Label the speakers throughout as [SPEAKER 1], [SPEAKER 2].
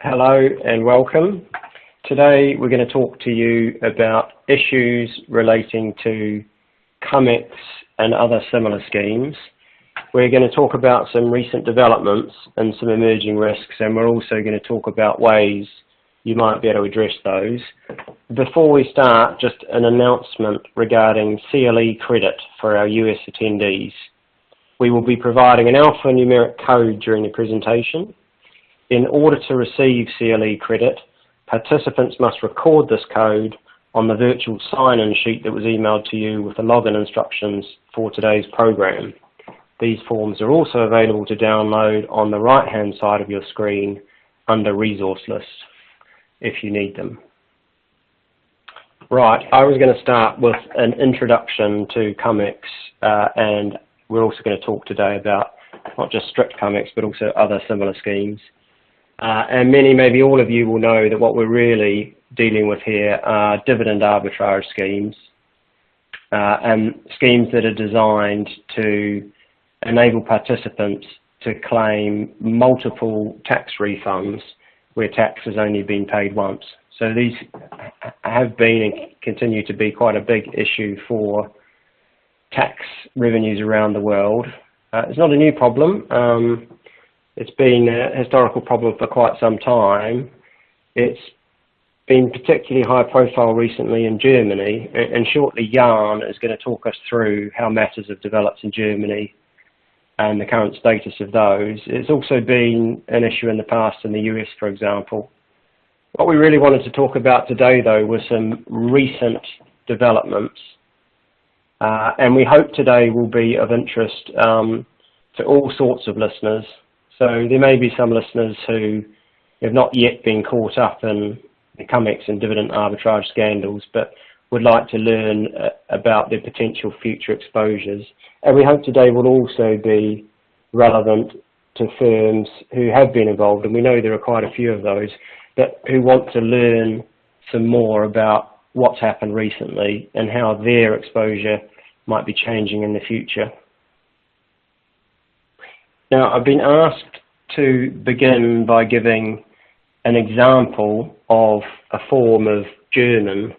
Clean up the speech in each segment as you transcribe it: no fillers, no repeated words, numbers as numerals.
[SPEAKER 1] Hello and welcome. Today we're going to talk to you about issues relating to Comex and other similar schemes. We're going to talk about some recent developments and some emerging risks, and we're also going to talk about ways you might be able to address those. Before we start, just an announcement regarding CLE credit for our US attendees. We will be providing an alphanumeric code during the presentation. In order to receive CLE credit, participants must record this code on the virtual sign-in sheet that was emailed to you with the login instructions for today's program. These forms are also available to download on the right-hand side of your screen under Resource List if you need them. Right, I was going to start with an introduction to Comex, and we're also going to talk today about not just strict Comex but also other similar schemes. And many, maybe all of you will know that what we're really dealing with here are dividend arbitrage schemes, and schemes that are designed to enable participants to claim multiple tax refunds where tax has only been paid once. So these have been and continue to be quite a big issue for tax revenues around the world. It's not a new problem. It's been a historical problem for quite some time. It's been particularly high profile recently in Germany, and shortly Jan is going to talk us through how matters have developed in Germany and the current status of those. It's also been an issue in the past in the US, for example. What we really wanted to talk about today, though, was some recent developments, and we hope today will be of interest to all sorts of listeners. So there may be some listeners who have not yet been caught up in the Comex and dividend arbitrage scandals, but would like to learn about their potential future exposures. And we hope today will also be relevant to firms who have been involved, and we know there are quite a few of those, but who want to learn some more about what's happened recently and how their exposure might be changing in the future. Now, I've been asked to begin by giving an example of a form of German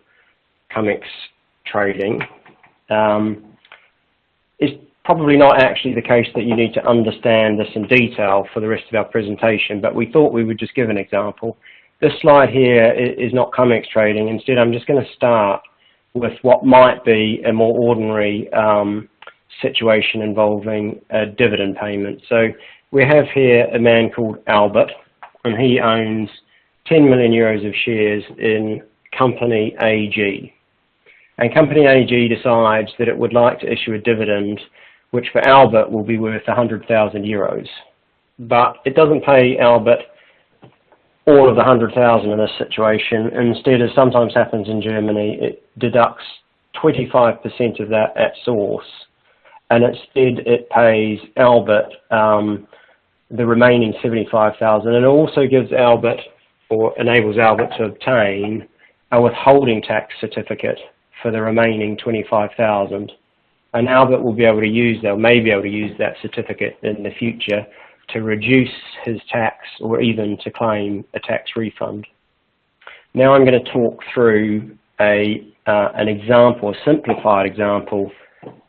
[SPEAKER 1] Comex trading. It's probably not actually the case that you need to understand this in detail for the rest of our presentation, but we thought we would just give an example. This slide here is not Comex trading. Instead, I'm just going to start with what might be a more ordinary situation involving a dividend payment. So we have here a man called Albert, and he owns 10 million euros of shares in Company AG. And Company AG decides that it would like to issue a dividend which for Albert will be worth 100,000 euros. But it doesn't pay Albert all of the 100,000 in this situation. Instead, as sometimes happens in Germany, it deducts 25% of that at source, and instead it pays Albert the remaining 75,000, and it also gives Albert, or enables Albert to obtain, a withholding tax certificate for the remaining 25,000. And Albert will be able to use that, or may be able to use that certificate in the future to reduce his tax or even to claim a tax refund. Now I'm going to talk through an example, a simplified example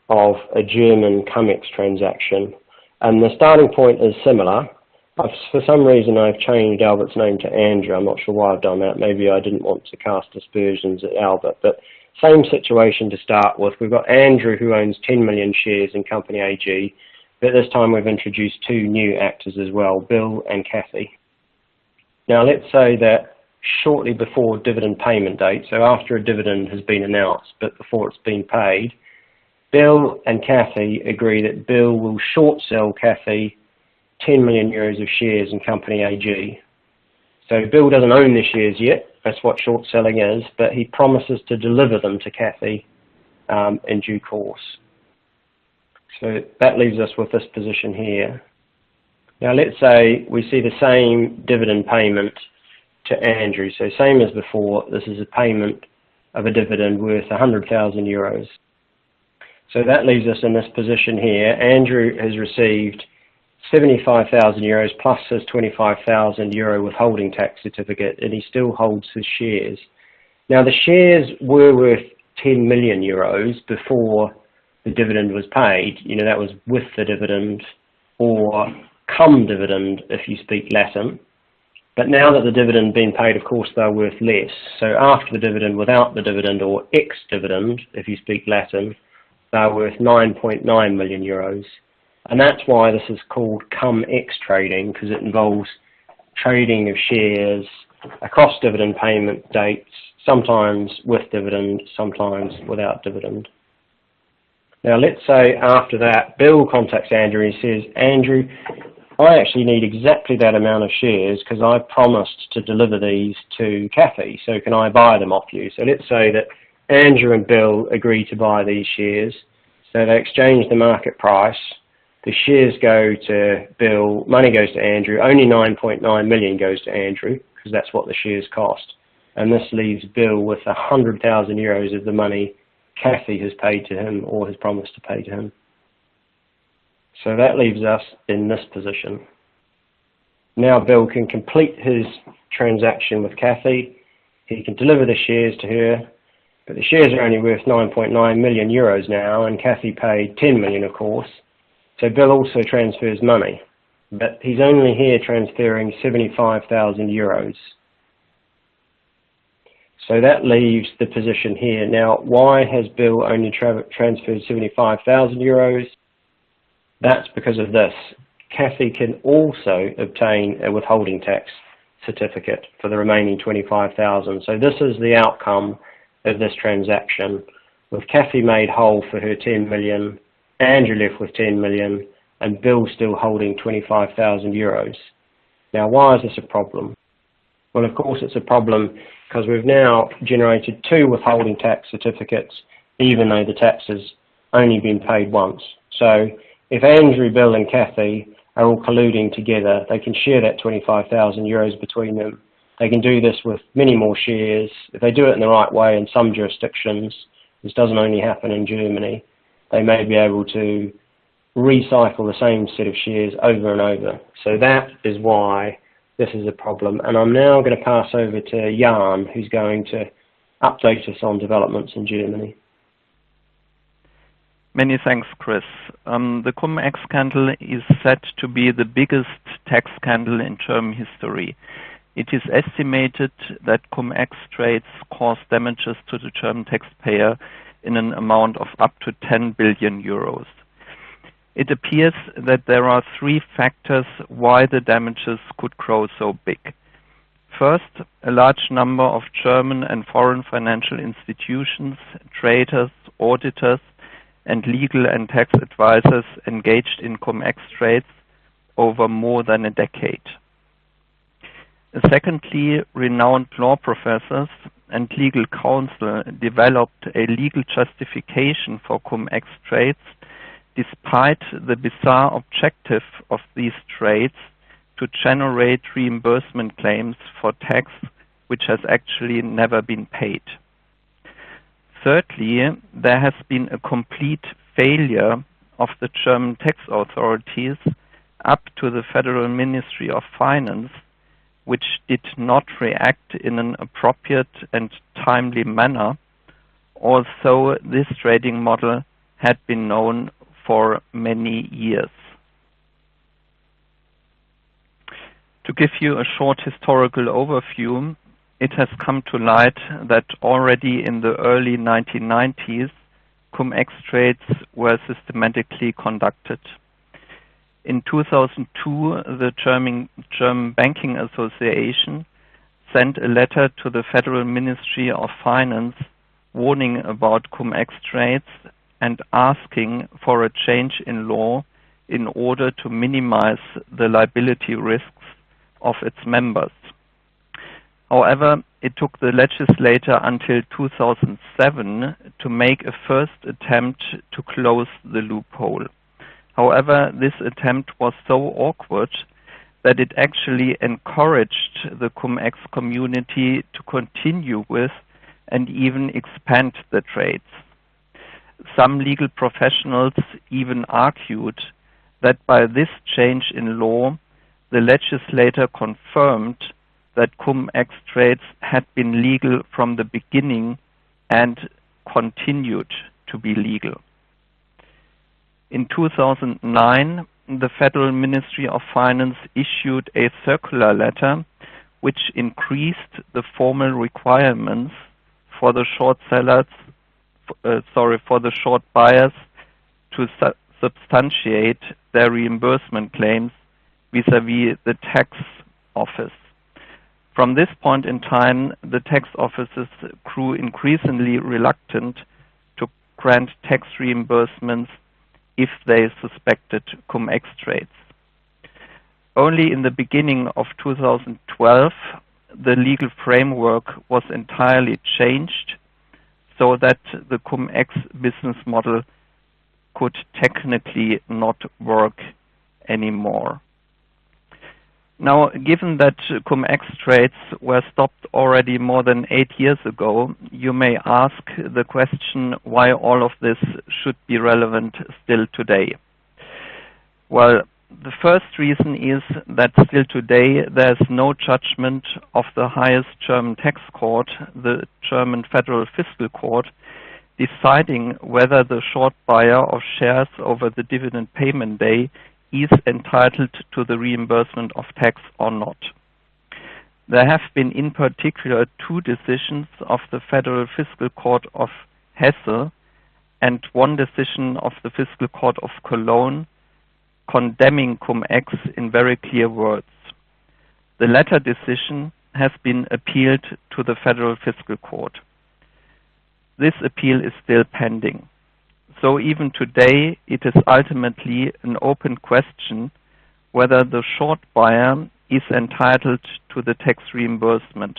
[SPEAKER 1] of a German Comex transaction. And the starting point is similar. For some reason I've changed Albert's name to Andrew. I'm not sure why I've done that. Maybe I didn't want to cast aspersions at Albert. But same situation to start with. We've got Andrew, who owns 10 million shares in Company AG. But this time we've introduced two new actors as well, Bill and Kathy. Now let's say that shortly before dividend payment date, so after a dividend has been announced but before it's been paid, Bill and Kathy agree that Bill will short sell Kathy 10 million euros of shares in Company AG. So Bill doesn't own the shares yet, that's what short selling is, but he promises to deliver them to Kathy in due course. So that leaves us with this position here. Now let's say we see the same dividend payment to Andrew. So same as before, this is a payment of a dividend worth 100,000 euros. So that leaves us in this position here. Andrew has received €75,000 plus his €25,000 withholding tax certificate, and he still holds his shares. Now, the shares were worth €10 million before the dividend was paid. You know, that was with the dividend, or cum dividend if you speak Latin. But now that the dividend has been paid, of course, they're worth less. So after the dividend, without the dividend, or ex-dividend if you speak Latin, they're worth €9.9 million. And that's why this is called cum-ex trading, because it involves trading of shares across dividend payment dates, sometimes with dividend, sometimes without dividend. Now let's say after that, Bill contacts Andrew and says, Andrew, I actually need exactly that amount of shares because I promised to deliver these to Kathy, so can I buy them off you? So let's say that Andrew and Bill agree to buy these shares, so they exchange the market price. The shares go to Bill, money goes to Andrew, only 9.9 million goes to Andrew, because that's what the shares cost. And this leaves Bill with €100,000 of the money Kathy has paid to him or has promised to pay to him. So that leaves us in this position. Now Bill can complete his transaction with Kathy. He can deliver the shares to her, but the shares are only worth €9.9 million now, and Kathy paid 10 million, of course. So Bill also transfers money, but he's only here transferring €75,000. So that leaves the position here. Now, why has Bill only transferred €75,000? That's because of this. Kathy can also obtain a withholding tax certificate for the remaining $25,000. So this is the outcome of this transaction, with Kathy made whole for her 10 million, Andrew left with 10 million, and Bill still holding €25,000. Now, why is this a problem? Well, of course it's a problem because we've now generated 2 withholding tax certificates, even though the tax has only been paid once. So if Andrew, Bill and Kathy are all colluding together, they can share that €25,000 between them. They can do this with many more shares. If they do it in the right way in some jurisdictions, this doesn't only happen in Germany, they may be able to recycle the same set of shares over and over. So that is why this is a problem. And I'm now going to pass over to Jan, who's going to update us on developments in Germany.
[SPEAKER 2] Many thanks, Chris. The Cum-ex scandal is said to be the biggest tax scandal in German history. It is estimated that cum-ex trades cause damages to the German taxpayer in an amount of up to 10 billion euros. It appears that there are 3 factors why the damages could grow so big. First, a large number of German and foreign financial institutions, traders, auditors, and legal and tax advisors engaged in cum-ex trades over more than a decade. Secondly, renowned law professors and legal counsel developed a legal justification for cum-ex trades despite the bizarre objective of these trades to generate reimbursement claims for tax which has actually never been paid. Thirdly, there has been a complete failure of the German tax authorities up to the Federal Ministry of Finance, which did not react in an appropriate and timely manner, although this trading model had been known for many years. To give you a short historical overview, it has come to light that already in the early 1990s, cum-ex trades were systematically conducted. In 2002, the German Banking Association sent a letter to the Federal Ministry of Finance warning about cum-ex trades and asking for a change in law in order to minimize the liability risks of its members. However, it took the legislator until 2007 to make a first attempt to close the loophole. However, this attempt was so awkward that it actually encouraged the cum-ex community to continue with and even expand the trades. Some legal professionals even argued that by this change in law, the legislator confirmed that cum-ex trades had been legal from the beginning and continued to be legal. In 2009, the Federal Ministry of Finance issued a circular letter which increased the formal requirements for the short sellers, for the short buyers to substantiate their reimbursement claims vis-à-vis the tax office. From this point in time, the tax offices grew increasingly reluctant to grant tax reimbursements if they suspected cum-ex trades. Only in the beginning of 2012, the legal framework was entirely changed so that the cum-ex business model could technically not work anymore. Now, given that cum-ex trades were stopped already more than 8 years ago, you may ask the question why all of this should be relevant still today. Well, the first reason is that still today there is no judgment of the highest German tax court, the German Federal Fiscal Court, deciding whether the short buyer of shares over the dividend payment day is entitled to the reimbursement of tax or not. There have been in particular 2 decisions of the Federal Fiscal Court of Hesse and 1 decision of the Fiscal Court of Cologne condemning cum-ex in very clear words. The latter decision has been appealed to the Federal Fiscal Court. This appeal is still pending. So even today, it is ultimately an open question whether the short buyer is entitled to the tax reimbursement.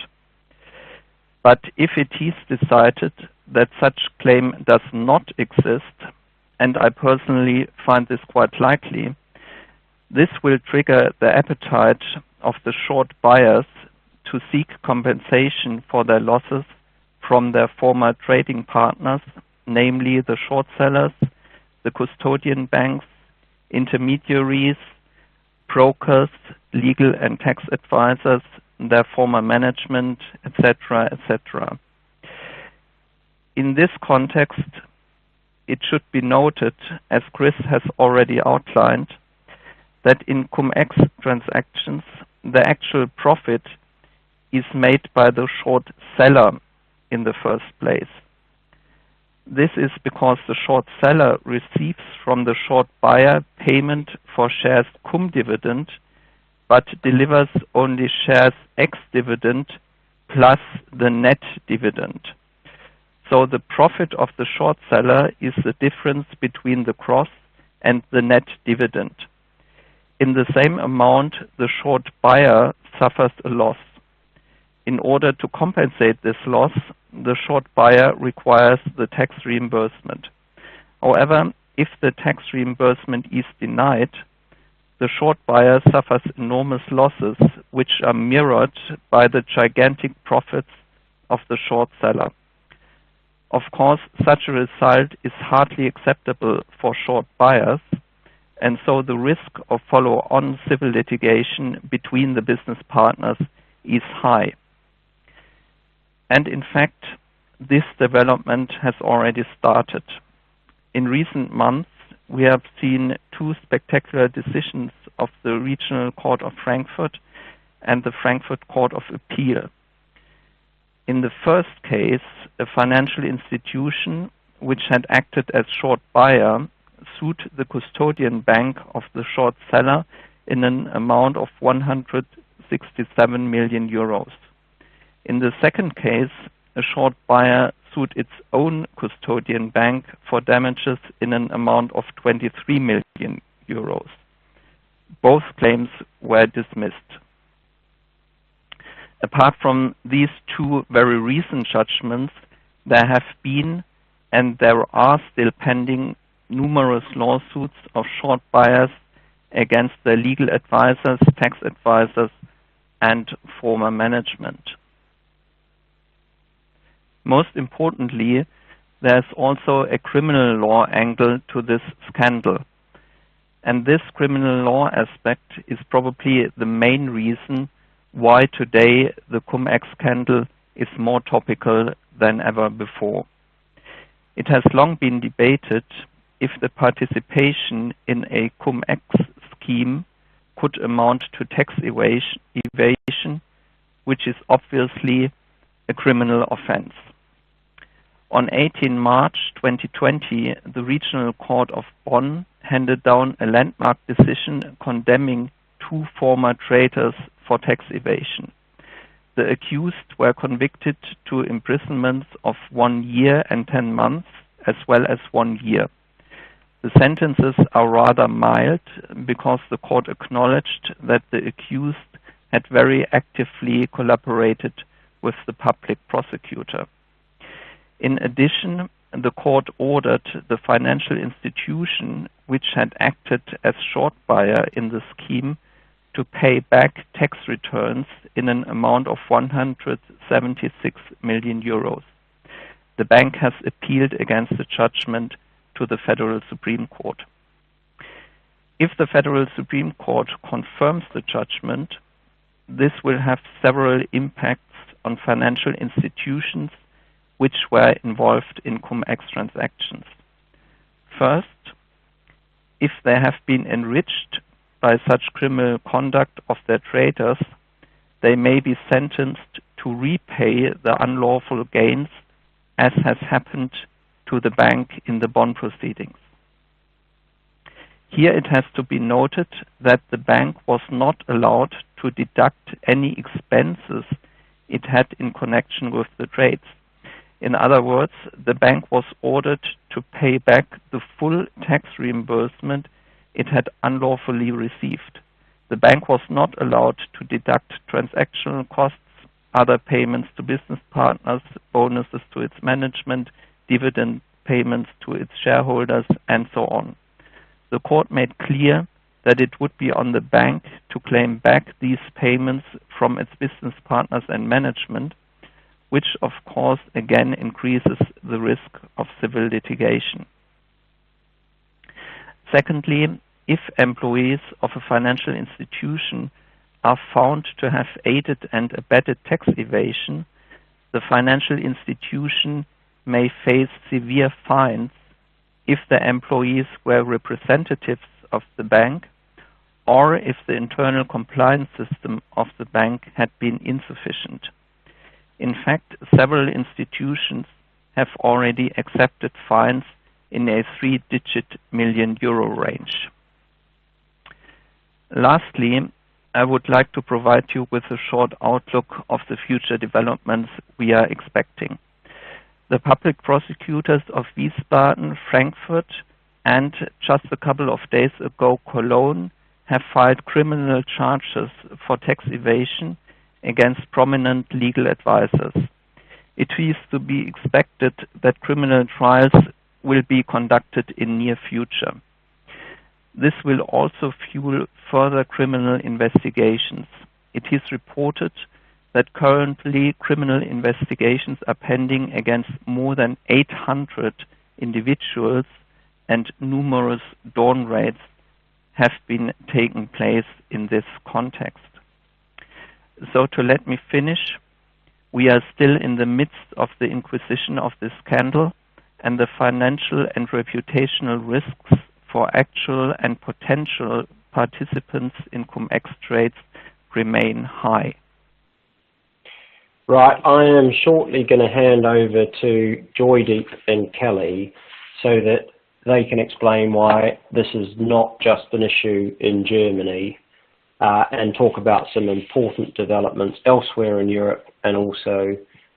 [SPEAKER 2] But if it is decided that such claim does not exist, and I personally find this quite likely, this will trigger the appetite of the short buyers to seek compensation for their losses from their former trading partners, namely the short sellers, the custodian banks, intermediaries, brokers, legal and tax advisors, their former management, etc., etc. In this context, it should be noted, as Chris has already outlined, that in cum-ex transactions, the actual profit is made by the short seller in the first place. This is because the short seller receives from the short buyer payment for shares cum dividend, but delivers only shares ex dividend plus the net dividend. So the profit of the short seller is the difference between the gross and the net dividend. In the same amount, the short buyer suffers a loss. In order to compensate this loss, the short buyer requires the tax reimbursement. However, if the tax reimbursement is denied, the short buyer suffers enormous losses, which are mirrored by the gigantic profits of the short seller. Of course, such a result is hardly acceptable for short buyers, and so the risk of follow-on civil litigation between the business partners is high. And in fact, this development has already started. In recent months, we have seen 2 spectacular decisions of the Regional Court of Frankfurt and the Frankfurt Court of Appeal. In the first case, a financial institution which had acted as short buyer sued the custodian bank of the short seller in an amount of 167 million euros. In the second case, a short buyer sued its own custodian bank for damages in an amount of 23 million euros. Both claims were dismissed. Apart from these 2 very recent judgments, there have been and there are still pending numerous lawsuits of short buyers against their legal advisors, tax advisors, and former management. Most importantly, there's also a criminal law angle to this scandal. And this criminal law aspect is probably the main reason why today the cum-ex scandal is more topical than ever before. It has long been debated if the participation in a cum-ex scheme could amount to tax evasion, which is obviously a criminal offense. On 18 March 2020, the Regional Court of Bonn handed down a landmark decision condemning 2 former traitors for tax evasion. The accused were convicted to imprisonments of 1 year and 10 months, as well as 1 year. The sentences are rather mild because the court acknowledged that the accused had very actively collaborated with the public prosecutor. In addition, the court ordered the financial institution which had acted as short buyer in the scheme to pay back tax returns in an amount of 176 million euros. The bank has appealed against the judgment to the Federal Supreme Court. If the Federal Supreme Court confirms the judgment, this will have several impacts on financial institutions which were involved in cum-ex transactions. First, if they have been enriched by such criminal conduct of their traitors, they may be sentenced to repay the unlawful gains, as has happened to the bank in the Bonn proceedings. Here it has to be noted that the bank was not allowed to deduct any expenses it had in connection with the trades. In other words, the bank was ordered to pay back the full tax reimbursement it had unlawfully received. The bank was not allowed to deduct transactional costs, other payments to business partners, bonuses to its management, dividend payments to its shareholders, and so on. The court made clear that it would be on the bank to claim back these payments from its business partners and management, which of course again increases the risk of civil litigation. Secondly, if employees of a financial institution are found to have aided and abetted tax evasion, the financial institution may face severe fines if the employees were representatives of the bank or if the internal compliance system of the bank had been insufficient. In fact, several institutions have already accepted fines in a 3-digit million euro range. Lastly, I would like to provide you with a short outlook of the future developments we are expecting. The public prosecutors of Wiesbaden, Frankfurt, and just a couple of days ago Cologne have filed criminal charges for tax evasion against prominent legal advisors. It is to be expected that criminal trials will be conducted in near future. This will also fuel further criminal investigations. It is reported that currently criminal investigations are pending against more than 800 individuals and numerous dawn raids have been taking place in this context. So to let me finish, we are still in the midst of the inquisition of this scandal, and the financial and reputational risks for actual and potential participants in cum-ex trades remain high.
[SPEAKER 1] Right, I am shortly going to hand over to Joydeep and Kelly so that they can explain why this is not just an issue in Germany and talk about some important developments elsewhere in Europe and also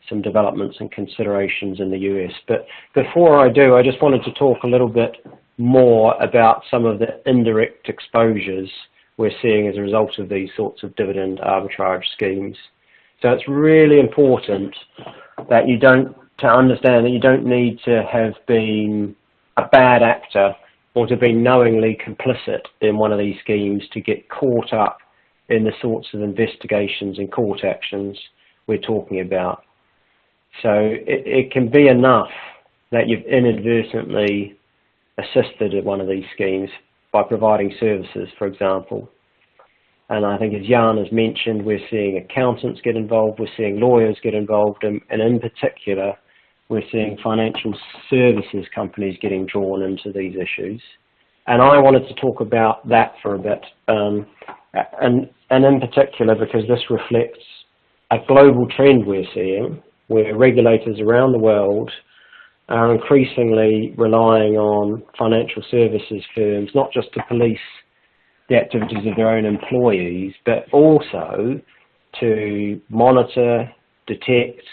[SPEAKER 1] some developments and considerations in the US. But before I do, I just wanted to talk a little bit more about some of the indirect exposures we're seeing as a result of these sorts of dividend arbitrage schemes. So it's really important that to understand that you don't need to have been a bad actor or to be knowingly complicit in one of these schemes to get caught up in the sorts of investigations and court actions we're talking about. So it can be enough that you've inadvertently assisted in one of these schemes by providing services, for example. And I think, as Jan has mentioned, we're seeing accountants get involved, we're seeing lawyers get involved, and in particular, we're seeing financial services companies getting drawn into these issues. And I wanted to talk about that for a bit, and in particular because this reflects a global trend we're seeing, where regulators around the world are increasingly relying on financial services firms, not just to police the activities of their own employees, but also to monitor, detect,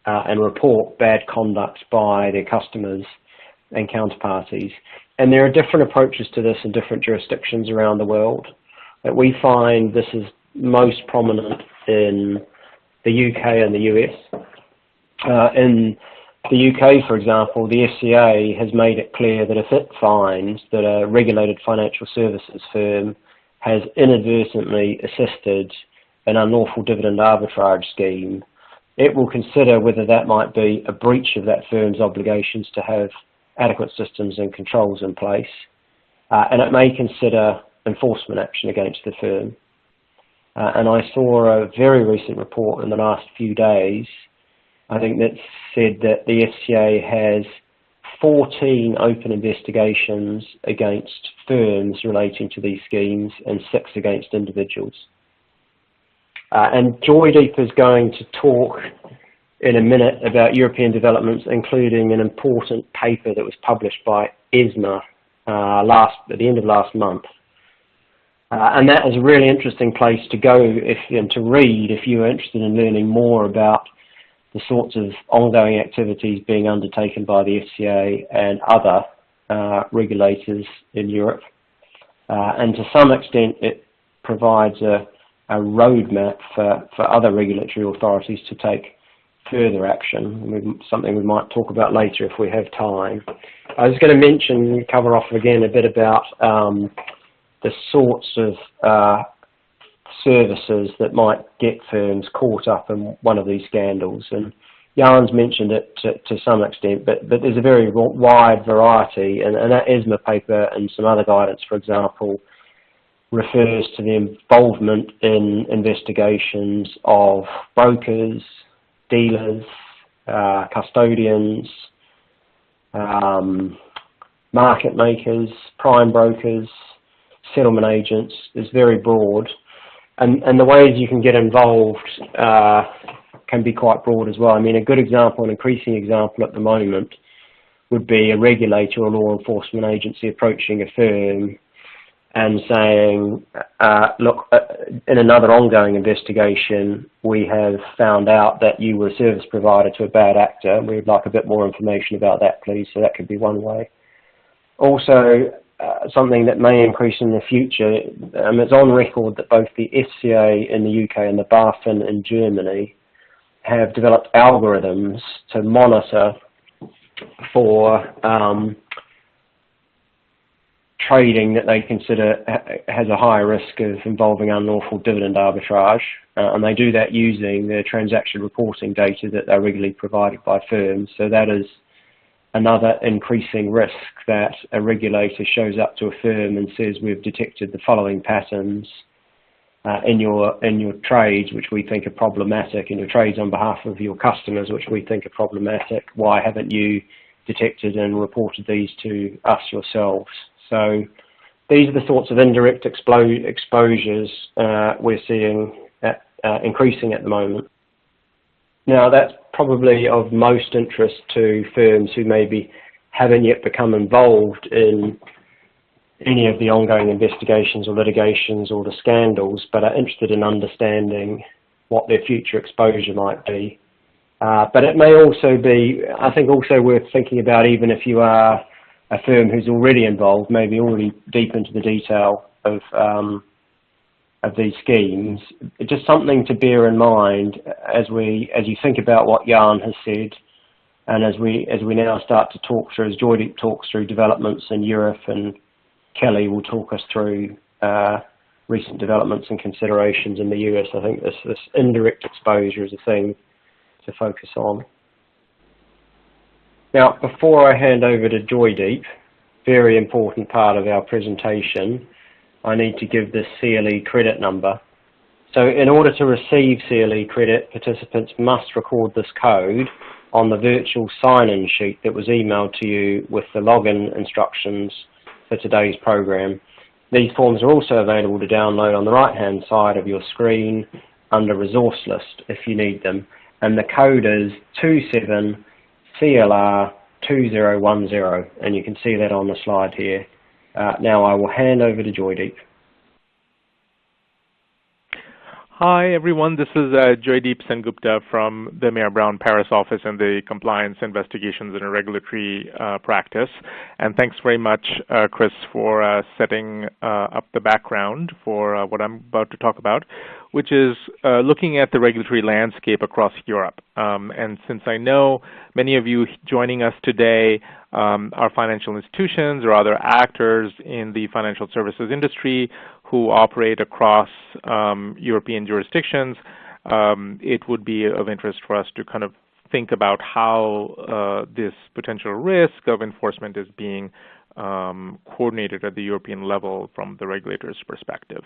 [SPEAKER 1] and report bad conduct by their customers and counterparties. And there are different approaches to this in different jurisdictions around the world. But we find this is most prominent in the UK and the US. In the UK, for example, the FCA has made it clear that if it finds that a regulated financial services firm has inadvertently assisted an unlawful dividend arbitrage scheme, it will consider whether that might be a breach of that firm's obligations to have adequate systems and controls in place, and it may consider enforcement action against the firm. And I saw a very recent report in the last few days, I think, that said that the FCA has 14 open investigations against firms relating to these schemes and 6 against individuals. And Joydeep is going to talk in a minute about European developments, including an important paper that was published by ESMA at the end of last month. And that is a really interesting place to go and to read if you're interested in learning more about the sorts of ongoing activities being undertaken by the FCA and other regulators in Europe. And to some extent, it provides a roadmap for other regulatory authorities to take further action, something we might talk about later if we have time. I was going to cover off again a bit about the sorts of services that might get firms caught up in one of these scandals. And Jan's mentioned it to some extent, but there's a very wide variety, and that ESMA paper and some other guidance, for example, refers to the involvement in investigations of brokers, dealers, custodians, market makers, prime brokers, settlement agents. Is very broad, and the ways you can get involved can be quite broad as well. I mean, a good example, an increasing example at the moment, would be a regulator or law enforcement agency approaching a firm and saying, look, in another ongoing investigation, we have found out that you were a service provider to a bad actor. We would like a bit more information about that, please. So that could be one way. Also, something that may increase in the future, it's on record that both the FCA in the UK and the BaFin in Germany have developed algorithms to monitor for trading that they consider has a higher risk of involving unlawful dividend arbitrage, and they do that using the transaction reporting data that are regularly provided by firms. So that is another increasing risk, that a regulator shows up to a firm and says, we've detected the following patterns in your trades which we think are problematic, in your trades on behalf of your customers which we think are problematic. Why haven't you detected and reported these to us yourselves? So these are the sorts of indirect exposures we're seeing increasing at the moment. Now, that's probably of most interest to firms who maybe haven't yet become involved in any of the ongoing investigations or litigations or the scandals, but are interested in understanding what their future exposure might be. But it may also be, I think, also worth thinking about, even if you are a firm who's already involved, maybe already deep into the detail of these schemes. Just something to bear in mind as you think about what Jan has said, and as we now start to talk through, as Joydeep talks through developments in Europe, and Kelly will talk us through recent developments and considerations in the US. I think this indirect exposure is a thing to focus on. Now, before I hand over to Joydeep, very important part of our presentation, I need to give this CLE credit number. So in order to receive CLE credit, participants must record this code on the virtual sign-in sheet that was emailed to you with the login instructions for today's program. These forms are also available to download on the right-hand side of your screen under Resource List if you need them. And the code is 27CLR2010, and you can see that on the slide here. Now I will hand over to Joydeep.
[SPEAKER 3] Hi everyone, this is Joydeep Sengupta from the Mayor Brown Paris office in the Compliance, Investigations and Regulatory practice. And thanks very much, Chris, for setting up the background for what I'm about to talk about, which is looking at the regulatory landscape across Europe. And since I know many of you joining us today are financial institutions or other actors in the financial services industry who operate across European jurisdictions, it would be of interest for us to kind of think about how this potential risk of enforcement is being coordinated at the European level from the regulator's perspective.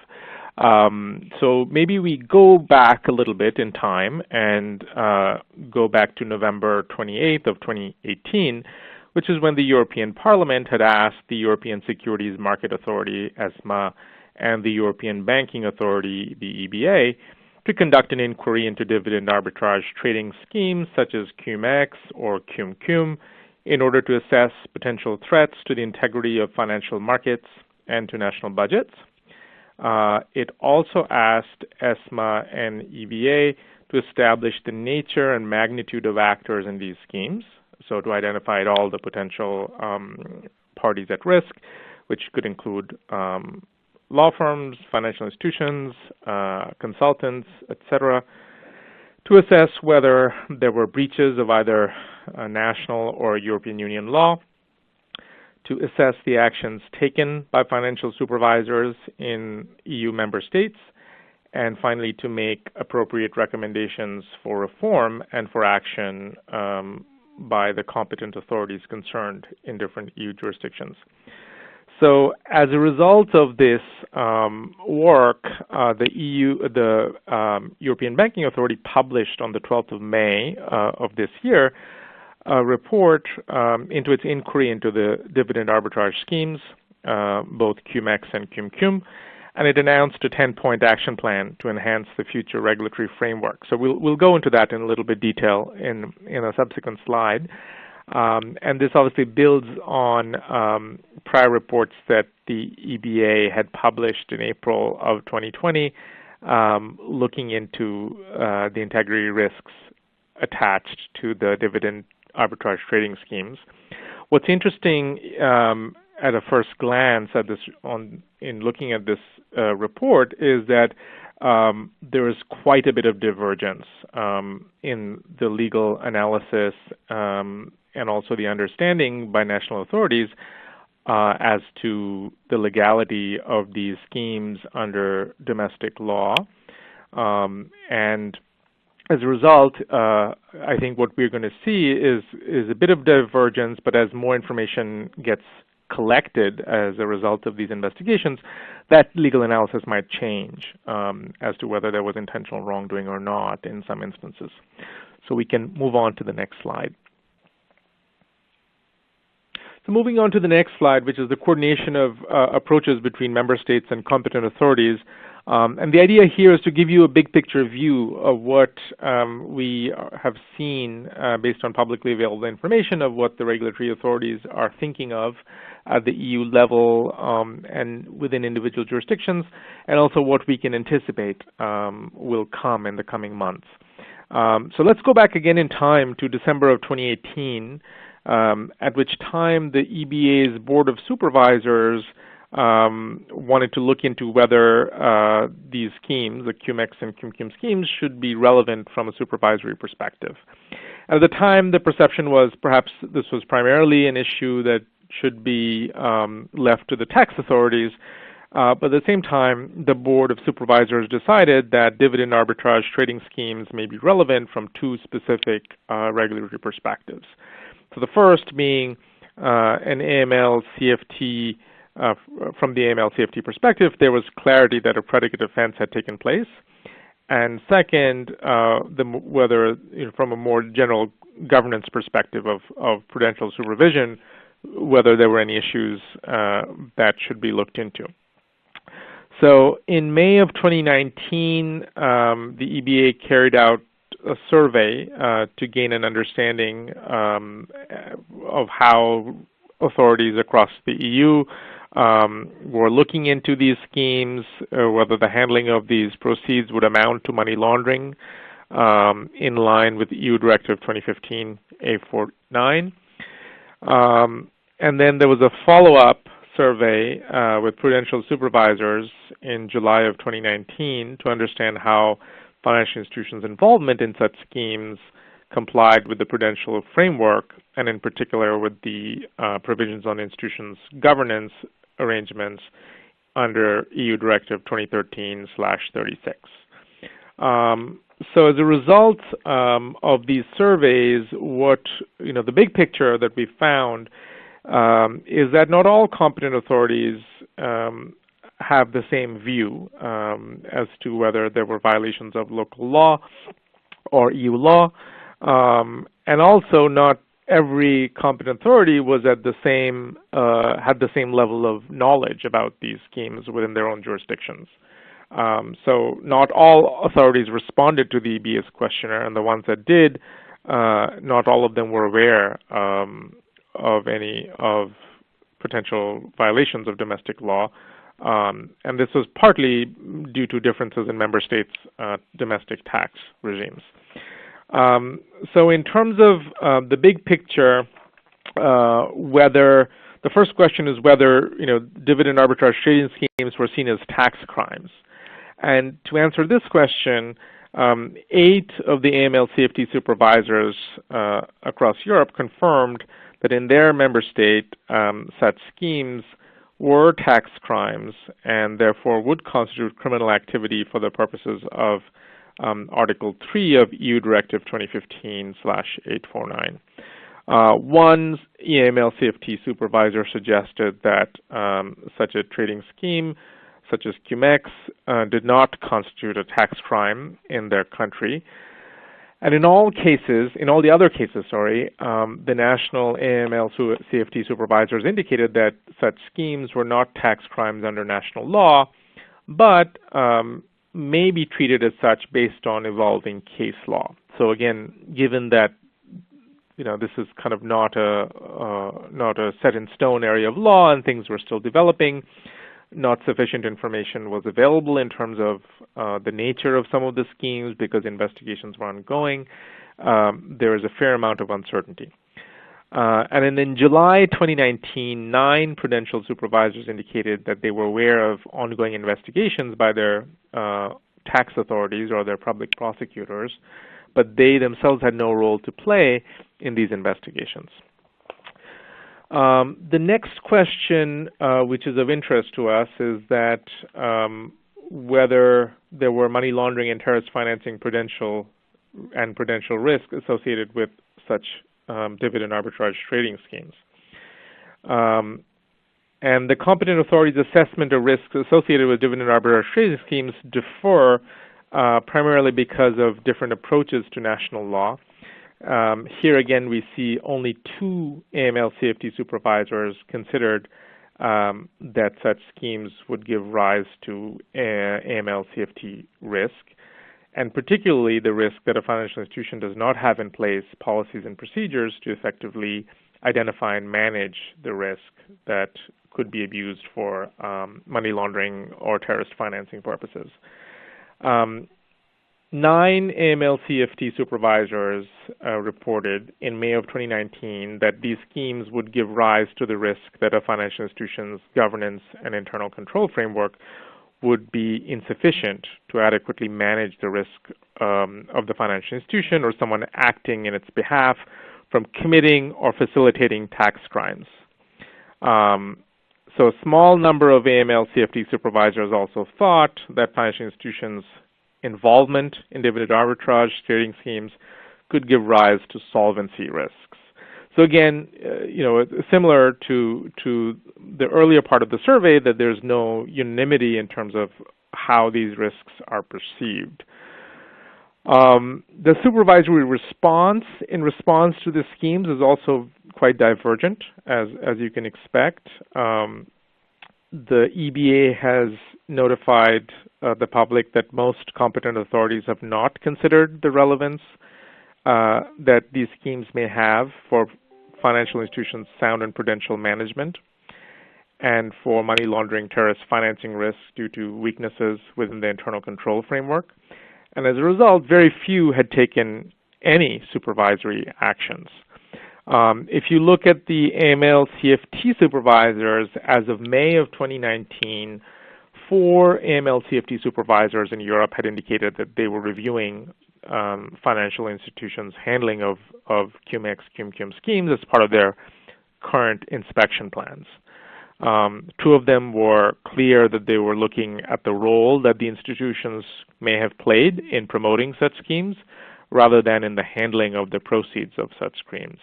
[SPEAKER 3] So maybe we go back a little bit in time and go back to November 28th of 2018, which is when the European Parliament had asked the European Securities Market Authority, ESMA, and the European Banking Authority, the EBA, to conduct an inquiry into dividend arbitrage trading schemes such as cum-ex or cum-cum in order to assess potential threats to the integrity of financial markets and to national budgets. It also asked ESMA and EBA to establish the nature and magnitude of actors in these schemes, so to identify all the potential parties at risk, which could include law firms, financial institutions, consultants, etc., to assess whether there were breaches of either national or European Union law, to assess the actions taken by financial supervisors in EU member states, and finally to make appropriate recommendations for reform and for action by the competent authorities concerned in different EU jurisdictions. So as a result of this work, the European Banking Authority published on the 12th of May of this year a report into its inquiry into the dividend arbitrage schemes, both cum-ex and cum-cum, and it announced a 10-point action plan to enhance the future regulatory framework. So we'll go into that in a little bit detail in a subsequent slide. And this obviously builds on prior reports that the EBA had published in April of 2020, looking into the integrity risks attached to the dividend arbitrage trading schemes. What's interesting at a first glance at this, in looking at this report, is that there is quite a bit of divergence in the legal analysis and also the understanding by national authorities as to the legality of these schemes under domestic law. And as a result, I think what we're going to see is a bit of divergence, but as more information gets collected as a result of these investigations, that legal analysis might change as to whether there was intentional wrongdoing or not in some instances. So we can move on to the next slide. So moving on to the next slide, which is the coordination of approaches between member states and competent authorities. And the idea here is to give you a big picture view of what we have seen based on publicly available information of what the regulatory authorities are thinking of at the EU level and within individual jurisdictions, and also what we can anticipate will come in the coming months. So let's go back again in time to December of 2018, at which time the EBA's Board of Supervisors wanted to look into whether these schemes, the cum-ex and cum-cum schemes, should be relevant from a supervisory perspective. At the time, the perception was perhaps this was primarily an issue that should be left to the tax authorities, but at the same time, the Board of Supervisors decided that dividend arbitrage trading schemes may be relevant from two specific regulatory perspectives. So the first being an AML CFT, from the AML CFT perspective, there was clarity that a predicate offense had taken place. And second, whether from a more general governance perspective of prudential supervision, whether there were any issues that should be looked into. So in May of 2019, the EBA carried out a survey to gain an understanding of how authorities across the EU were looking into these schemes, whether the handling of these proceeds would amount to money laundering in line with EU Directive 2015/849. And then there was a follow-up survey with prudential supervisors in July of 2019 to understand how financial institutions' involvement in such schemes complied with the prudential framework, and in particular with the provisions on institutions' governance arrangements under EU Directive 2013/36. So as a result of these surveys, the big picture that we found is that not all competent authorities have the same view as to whether there were violations of local law or EU law, and also not every competent authority was at the same had the same level of knowledge about these schemes within their own jurisdictions. So not all authorities responded to the EBA's questionnaire, and the ones that did, not all of them were aware of any of potential violations of domestic law. And this was partly due to differences in member states' domestic tax regimes. So in terms of the big picture, the first question is whether dividend arbitrage trading schemes were seen as tax crimes. And to answer this question, 8 of the AML CFT supervisors across Europe confirmed that in their member state, such schemes were tax crimes and therefore would constitute criminal activity for the purposes of Article 3 of EU Directive 2015/849. One AML CFT supervisor suggested that such a trading scheme, such as Comex, did not constitute a tax crime in their country. And in all the other cases, the national AML CFT supervisors indicated that such schemes were not tax crimes under national law, but may be treated as such based on evolving case law. So again, given that this is kind of not a set in stone area of law and things were still developing, not sufficient information was available in terms of the nature of some of the schemes because investigations were ongoing. There is a fair amount of uncertainty. And then in July 2019, 9 prudential supervisors indicated that they were aware of ongoing investigations by their tax authorities or their public prosecutors, but they themselves had no role to play in these investigations. The next question, which is of interest to us, is that whether there were money laundering and terrorist financing prudential risk associated with such dividend arbitrage trading schemes. And the competent authorities' assessment of risks associated with dividend arbitrage trading schemes differ primarily because of different approaches to national law. Here again, we see only 2 AML CFT supervisors considered that such schemes would give rise to AML CFT risk, and particularly the risk that a financial institution does not have in place policies and procedures to effectively identify and manage the risk that could be abused for money laundering or terrorist financing purposes. 9 AML CFT supervisors reported in May of 2019 that these schemes would give rise to the risk that a financial institution's governance and internal control framework would be insufficient to adequately manage the risk of the financial institution or someone acting in its behalf from committing or facilitating tax crimes. So a small number of AML CFT supervisors also thought that financial institutions' involvement in dividend arbitrage trading schemes could give rise to solvency risks. So again, similar to the earlier part of the survey, that there's no unanimity in terms of how these risks are perceived. The supervisory response in response to the schemes is also quite divergent, as you can expect. The EBA has notified the public that most competent authorities have not considered the relevance that these schemes may have for financial institutions' sound and prudential management, and for money laundering terrorist financing risks due to weaknesses within the internal control framework. And as a result, very few had taken any supervisory actions. If you look at the AML-CFT supervisors, as of May of 2019, 4 AML-CFT supervisors in Europe had indicated that they were reviewing financial institutions' handling of Cumex, cum schemes as part of their current inspection plans. 2 of them were clear that they were looking at the role that the institutions may have played in promoting such schemes, rather than in the handling of the proceeds of such schemes.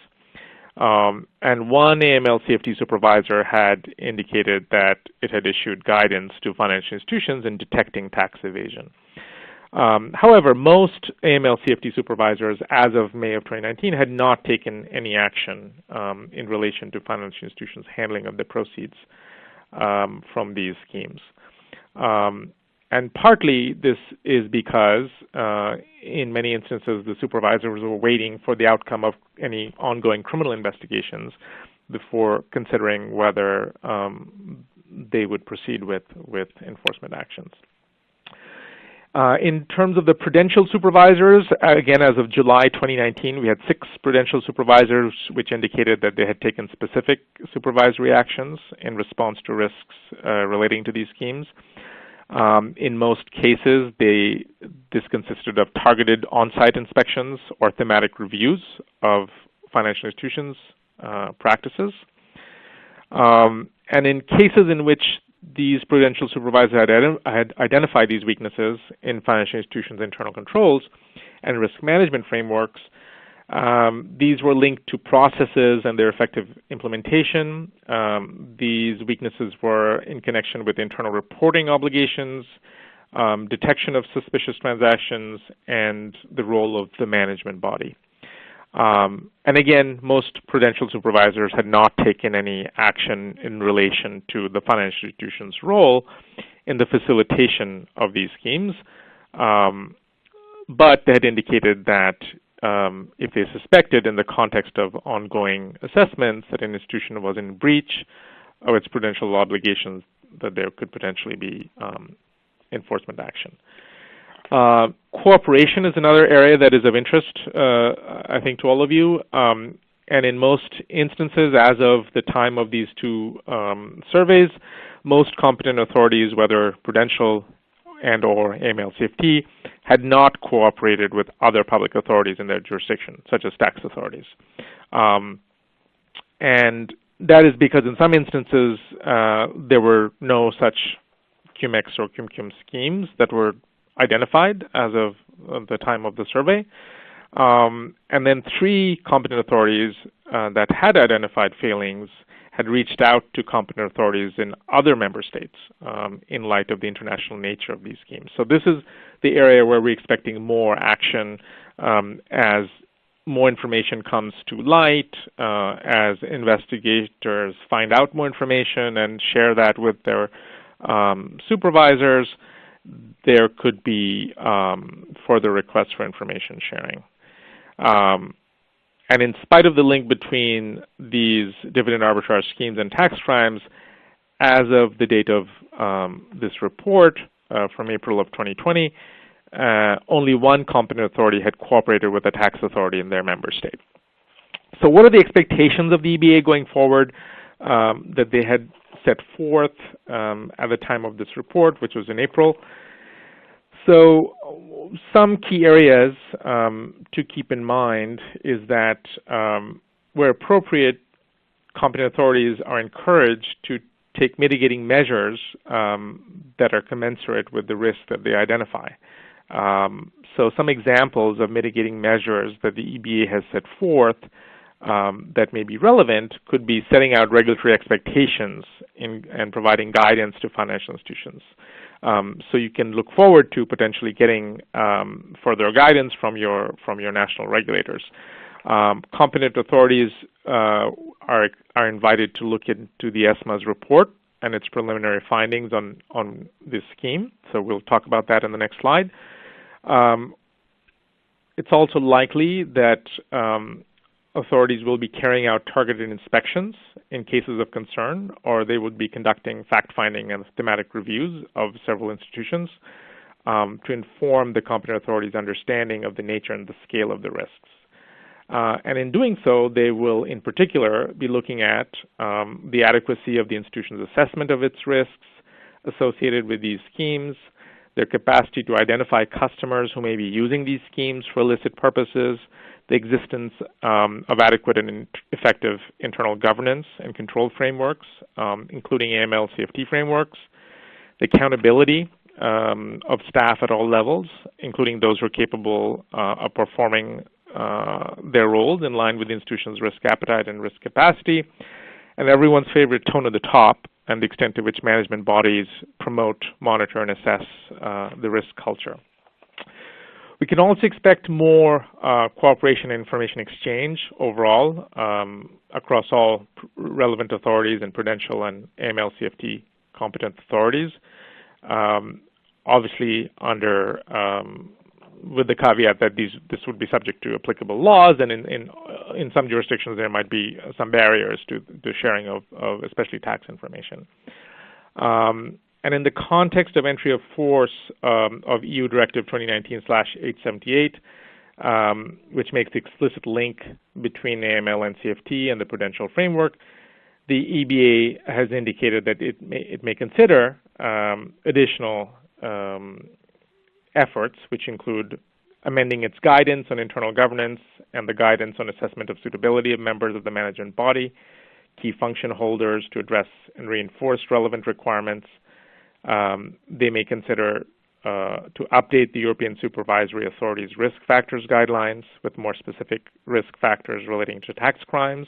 [SPEAKER 3] And 1 AML-CFT supervisor had indicated that it had issued guidance to financial institutions in detecting tax evasion. However, most AML-CFT supervisors, as of May of 2019, had not taken any action in relation to financial institutions' handling of the proceeds from these schemes. And partly this is because in many instances the supervisors were waiting for the outcome of any ongoing criminal investigations before considering whether they would proceed with enforcement actions. In terms of the prudential supervisors, again, as of July 2019, we had 6 prudential supervisors which indicated that they had taken specific supervisory actions in response to risks relating to these schemes. In most cases, this consisted of targeted on-site inspections or thematic reviews of financial institutions' practices. And in cases in which these prudential supervisors had identified these weaknesses in financial institutions' internal controls and risk management frameworks, these were linked to processes and their effective implementation. These weaknesses were in connection with internal reporting obligations, detection of suspicious transactions, and the role of the management body. And again, most prudential supervisors had not taken any action in relation to the financial institution's role in the facilitation of these schemes, but they had indicated that if they suspected in the context of ongoing assessments that an institution was in breach of its prudential obligations, that there could potentially be enforcement action. Cooperation is another area that is of interest, I think, to all of you. And in most instances, as of the time of these 2 surveys, most competent authorities, whether prudential and or AML-CFT, had not cooperated with other public authorities in their jurisdiction, such as tax authorities. And that is because in some instances, there were no such Cumex or cum schemes that were identified as of the time of the survey. And then 3 competent authorities that had identified failings had reached out to competent authorities in other member states in light of the international nature of these schemes. So this is the area where we're expecting more action as more information comes to light, as investigators find out more information and share that with their supervisors. There could be further requests for information sharing. And in spite of the link between these dividend arbitrage schemes and tax crimes, as of the date of this report from April of 2020, only 1 competent authority had cooperated with a tax authority in their member state. So what are the expectations of the EBA going forward that they had set forth at the time of this report, which was in April? So some key areas to keep in mind is that where appropriate, competent authorities are encouraged to take mitigating measures that are commensurate with the risk that they identify. So some examples of mitigating measures that the EBA has set forth that may be relevant could be setting out regulatory expectations and providing guidance to financial institutions. So you can look forward to potentially getting further guidance from your national regulators. Competent authorities are invited to look into the ESMA's report and its preliminary findings on this scheme. So we'll talk about that in the next slide. It's also likely that authorities will be carrying out targeted inspections in cases of concern, or they would be conducting fact-finding and thematic reviews of several institutions to inform the competent authorities' understanding of the nature and the scale of the risks. And in doing so, they will, in particular, be looking at the adequacy of the institution's assessment of its risks associated with these schemes, their capacity to identify customers who may be using these schemes for illicit purposes, the existence of adequate and effective internal governance and control frameworks, including AML CFT frameworks, the accountability of staff at all levels, including those who are capable of performing their roles in line with the institution's risk appetite and risk capacity, and everyone's favorite tone at the top, and the extent to which management bodies promote, monitor, and assess the risk culture. We can also expect more cooperation and information exchange overall across all relevant authorities and prudential and AML CFT competent authorities, obviously under with the caveat that this would be subject to applicable laws, and in some jurisdictions there might be some barriers to the sharing of especially tax information. And in the context of entry of force of EU Directive 2019/878, which makes the explicit link between AML and CFT and the prudential framework, the EBA has indicated that it may consider additional efforts, which include amending its guidance on internal governance and the guidance on assessment of suitability of members of the management body, key function holders to address and reinforce relevant requirements. They may consider to update the European Supervisory Authority's risk factors guidelines with more specific risk factors relating to tax crimes.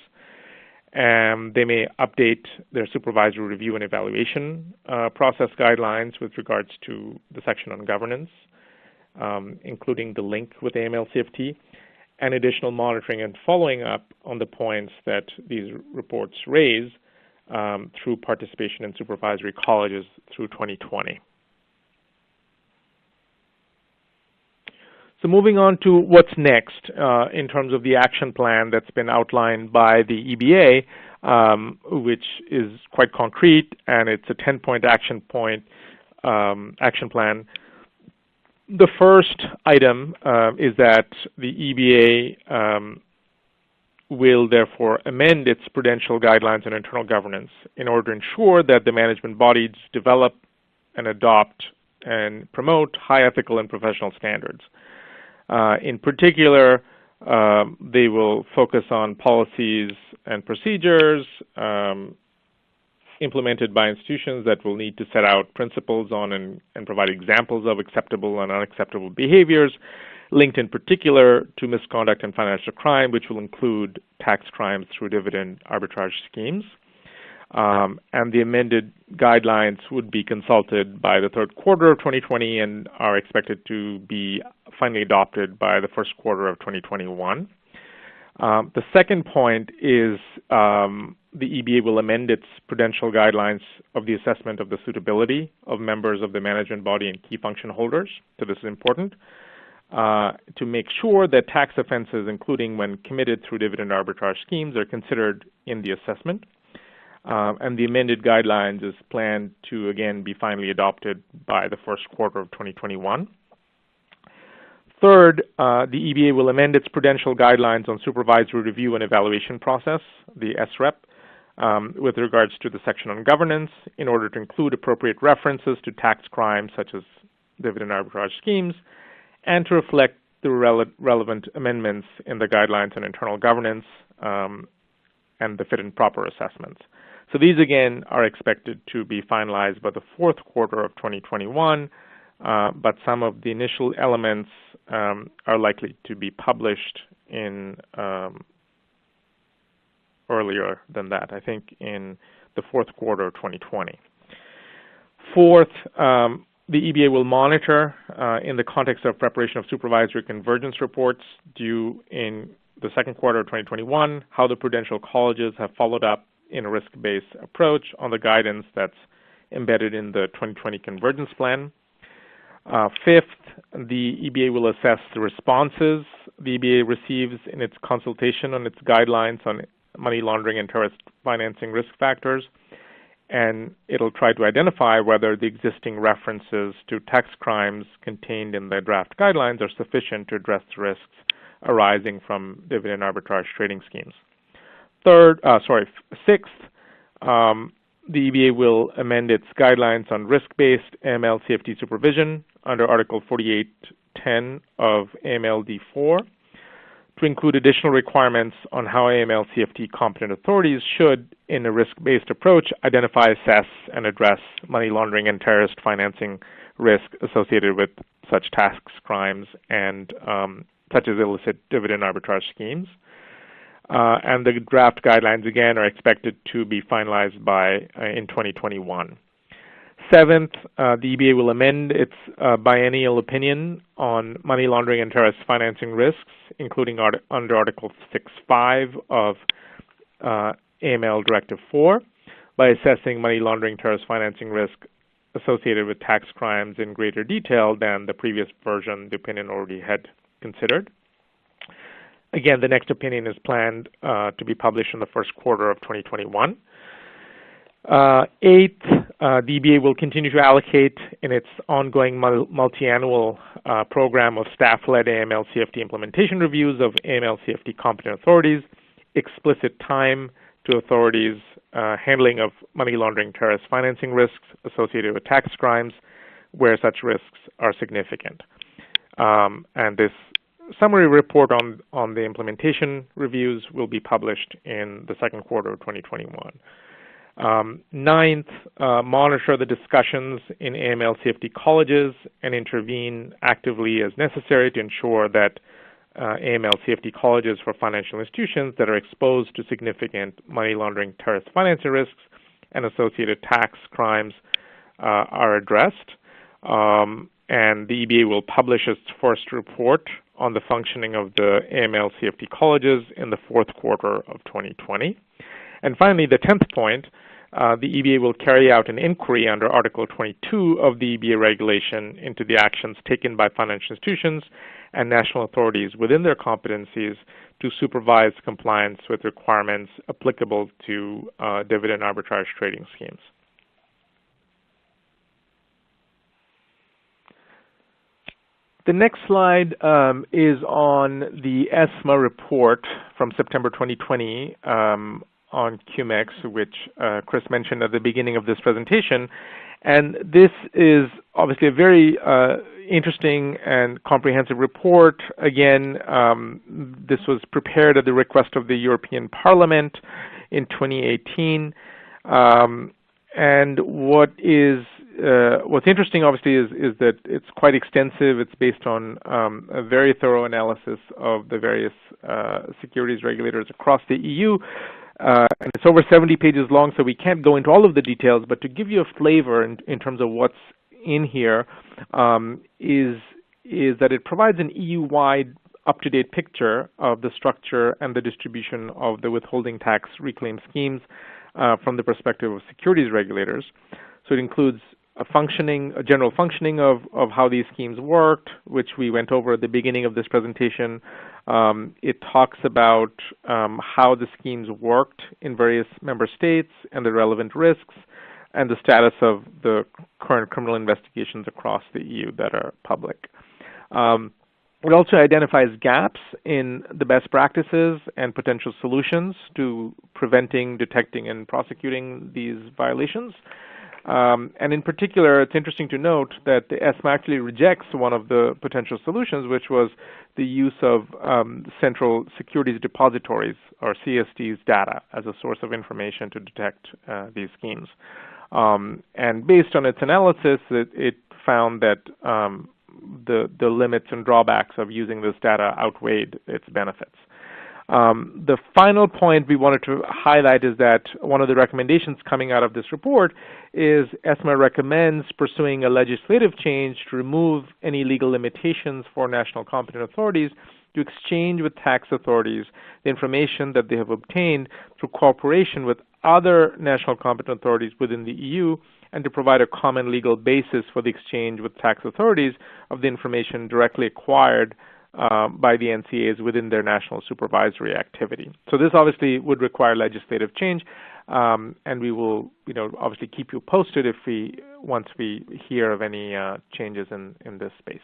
[SPEAKER 3] They may update their supervisory review and evaluation process guidelines with regards to the section on governance, including the link with AML CFT, and additional monitoring and following up on the points that these reports raise through participation in supervisory colleges through 2020. So moving on to what's next in terms of the action plan that's been outlined by the EBA, which is quite concrete, and it's a 10-point action plan. The first item is that the EBA will therefore amend its prudential guidelines on internal governance in order to ensure that the management bodies develop and adopt and promote high ethical and professional standards. In particular, they will focus on policies and procedures implemented by institutions that will need to set out principles on and provide examples of acceptable and unacceptable behaviors, linked in particular to misconduct and financial crime, which will include tax crimes through dividend arbitrage schemes. And the amended guidelines would be consulted by the third quarter of 2020 and are expected to be finally adopted by the first quarter of 2021. The second point is the EBA will amend its prudential guidelines of the assessment of the suitability of members of the management body and key function holders. So this is important to make sure that tax offenses, including when committed through dividend arbitrage schemes, are considered in the assessment. And the amended guidelines is planned to, again, be finally adopted by the first quarter of 2021. Third, the EBA will amend its prudential guidelines on supervisory review and evaluation process, the SREP, with regards to the section on governance in order to include appropriate references to tax crimes such as dividend arbitrage schemes and to reflect the relevant amendments in the guidelines on internal governance and the fit and proper assessments. So these, again, are expected to be finalized by the fourth quarter of 2021, but some of the initial elements are likely to be published in earlier than that, I think in the fourth quarter of 2020. Fourth, the EBA will monitor, in the context of preparation of supervisory convergence reports due in the second quarter of 2021, how the prudential colleges have followed up in a risk-based approach on the guidance that's embedded in the 2020 convergence plan. Fifth, the EBA will assess the responses the EBA receives in its consultation on its guidelines on money laundering and terrorist financing risk factors, and it'll try to identify whether the existing references to tax crimes contained in the draft guidelines are sufficient to address the risks arising from dividend arbitrage trading schemes. Sixth, the EBA will amend its guidelines on risk-based AML-CFT supervision under Article 4810 of AMLD4 to include additional requirements on how AML-CFT competent authorities should, in a risk-based approach, identify, assess, and address money laundering and terrorist financing risk associated with such tax crimes and such as illicit dividend arbitrage schemes. And the draft guidelines, again, are expected to be finalized in 2021. Seventh, the EBA will amend its biennial opinion on money laundering and terrorist financing risks, including under Article 6.5 of AML Directive 4, by assessing money laundering terrorist financing risk associated with tax crimes in greater detail than the previous version the opinion already had considered. Again, the next opinion is planned to be published in the first quarter of 2021. Eighth, the EBA will continue to allocate in its ongoing multi-annual program of staff-led AML-CFT implementation reviews of AML-CFT competent authorities explicit time to authorities handling of money laundering terrorist financing risks associated with tax crimes where such risks are significant. And this summary report on the implementation reviews will be published in the second quarter of 2021. Ninth, monitor the discussions in AML-CFT colleges and intervene actively as necessary to ensure that AML-CFT colleges for financial institutions that are exposed to significant money laundering terrorist financing risks and associated tax crimes are addressed. And the EBA will publish its first report on the functioning of the AML-CFT colleges in the fourth quarter of 2020. And finally, the 10th point, the EBA will carry out an inquiry under Article 22 of the EBA regulation into the actions taken by financial institutions and national authorities within their competencies to supervise compliance with requirements applicable to dividend arbitrage trading schemes. The next slide is on the ESMA report from September 2020 on Comex, which Chris mentioned at the beginning of this presentation. And this is obviously a very interesting and comprehensive report. Again, this was prepared at the request of the European Parliament in 2018. And what's interesting, obviously, is that it's quite extensive. It's based on a very thorough analysis of the various securities regulators across the EU. And it's over 70 pages long, so we can't go into all of the details, but to give you a flavor in terms of what's in here, is that it provides an EU-wide up-to-date picture of the structure and the distribution of the withholding tax reclaim schemes from the perspective of securities regulators. So it includes a general functioning of how these schemes worked, which we went over at the beginning of this presentation. It talks about how the schemes worked in various member states and the relevant risks and the status of the current criminal investigations across the EU that are public. It also identifies gaps in the best practices and potential solutions to preventing, detecting, and prosecuting these violations. And in particular, it's interesting to note that the ESMA actually rejects one of the potential solutions, which was the use of central securities depositories, or CSD's, data as a source of information to detect these schemes. And based on its analysis, it found that the limits and drawbacks of using this data outweighed its benefits. The final point we wanted to highlight is that one of the recommendations coming out of this report is ESMA recommends pursuing a legislative change to remove any legal limitations for national competent authorities to exchange with tax authorities the information that they have obtained through cooperation with other national competent authorities within the EU, and to provide a common legal basis for the exchange with tax authorities of the information directly acquired by the NCAs within their national supervisory activity. So this obviously would require legislative change, and we will, obviously keep you posted once we hear of any changes in this space.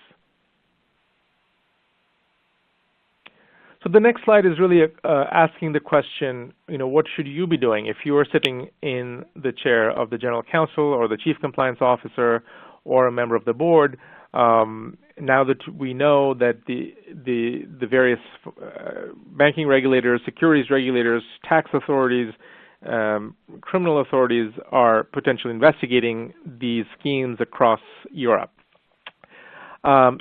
[SPEAKER 3] So the next slide is really asking the question, what should you be doing if you are sitting in the chair of the general counsel or the chief compliance officer or a member of the board? Now that we know that the various banking regulators, securities regulators, tax authorities, criminal authorities are potentially investigating these schemes across Europe.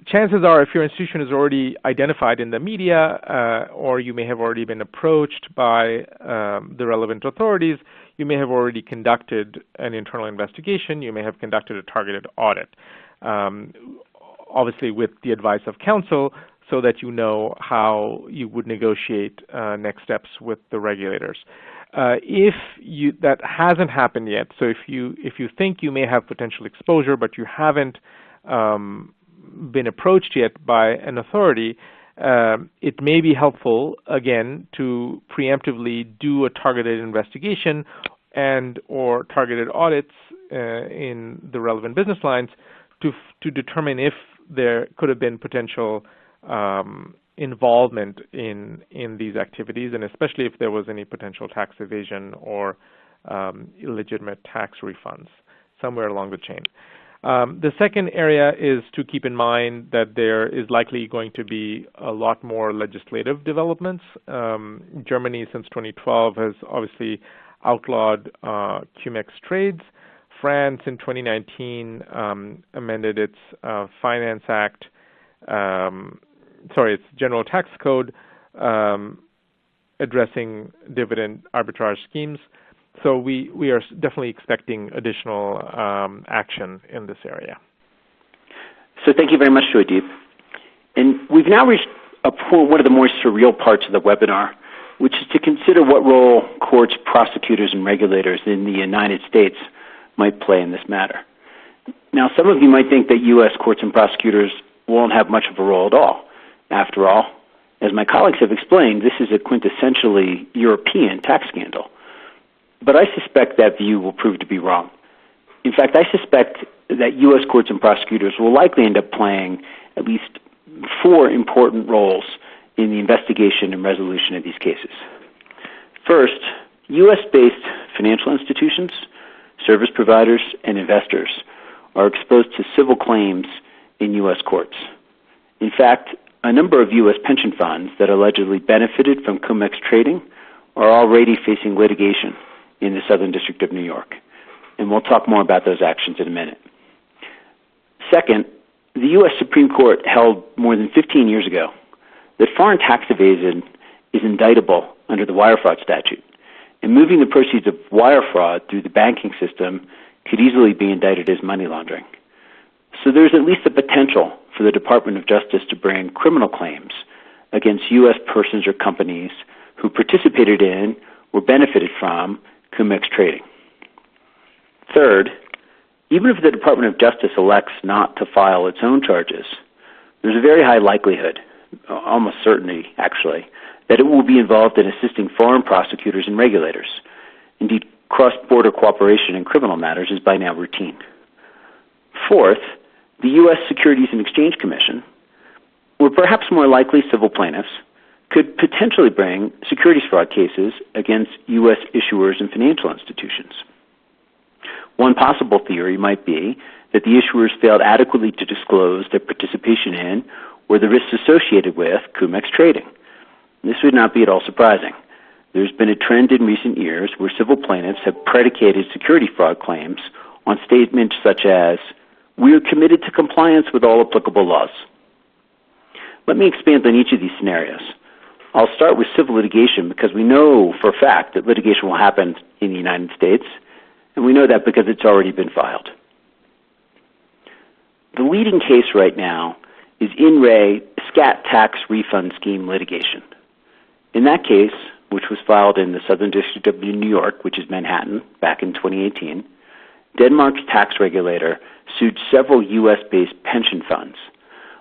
[SPEAKER 3] Chances are, if your institution is already identified in the media, or you may have already been approached by the relevant authorities, you may have already conducted an internal investigation, you may have conducted a targeted audit, obviously with the advice of counsel, so that you know how you would negotiate next steps with the regulators. If that hasn't happened yet, so if you think you may have potential exposure, but you haven't been approached yet by an authority, it may be helpful, again, to preemptively do a targeted investigation and or targeted audits in the relevant business lines to determine if there could have been potential involvement in these activities, and especially if there was any potential tax evasion or illegitimate tax refunds somewhere along the chain. The second area is to keep in mind that there is likely going to be a lot more legislative developments. Germany, since 2012, has obviously outlawed cum-ex trades. France, in 2019, amended its Finance Act, its General Tax Code, addressing dividend arbitrage schemes. So we are definitely expecting additional action in this area.
[SPEAKER 4] So thank you very much, Joydeep. And we've now reached one of the more surreal parts of the webinar, which is to consider what role courts, prosecutors, and regulators in the United States might play in this matter. Now, some of you might think that U.S. courts and prosecutors won't have much of a role at all. After all, as my colleagues have explained, this is a quintessentially European tax scandal. But I suspect that view will prove to be wrong. In fact, I suspect that U.S. courts and prosecutors will likely end up playing at least 4 important roles in the investigation and resolution of these cases. First, U.S.-based financial institutions, service providers, and investors are exposed to civil claims in U.S. courts. In fact, a number of U.S. pension funds that allegedly benefited from Comex trading are already facing litigation in the Southern District of New York. And we'll talk more about those actions in a minute. Second, the U.S. Supreme Court held more than 15 years ago that foreign tax evasion is indictable under the wire fraud statute, and moving the proceeds of wire fraud through the banking system could easily be indicted as money laundering. So there's at least the potential for the Department of Justice to bring criminal claims against U.S. persons or companies who participated in or benefited from Comex trading. Third, even if the Department of Justice elects not to file its own charges, there's a very high likelihood, almost certainty actually, that it will be involved in assisting foreign prosecutors and regulators. Indeed, cross-border cooperation in criminal matters is by now routine. Fourth, the U.S. Securities and Exchange Commission, or perhaps more likely civil plaintiffs, could potentially bring securities fraud cases against U.S. issuers and financial institutions. One possible theory might be that the issuers failed adequately to disclose their participation in or the risks associated with Comex trading. This would not be at all surprising. There's been a trend in recent years where civil plaintiffs have predicated security fraud claims on statements such as, "We are committed to compliance with all applicable laws." Let me expand on each of these scenarios. I'll start with civil litigation because we know for a fact that litigation will happen in the United States, and we know that because it's already been filed. The leading case right now is in re scat tax refund scheme litigation. In that case, which was filed in the Southern District of New York, which is Manhattan, back in 2018, Denmark's tax regulator sued several U.S.-based pension funds,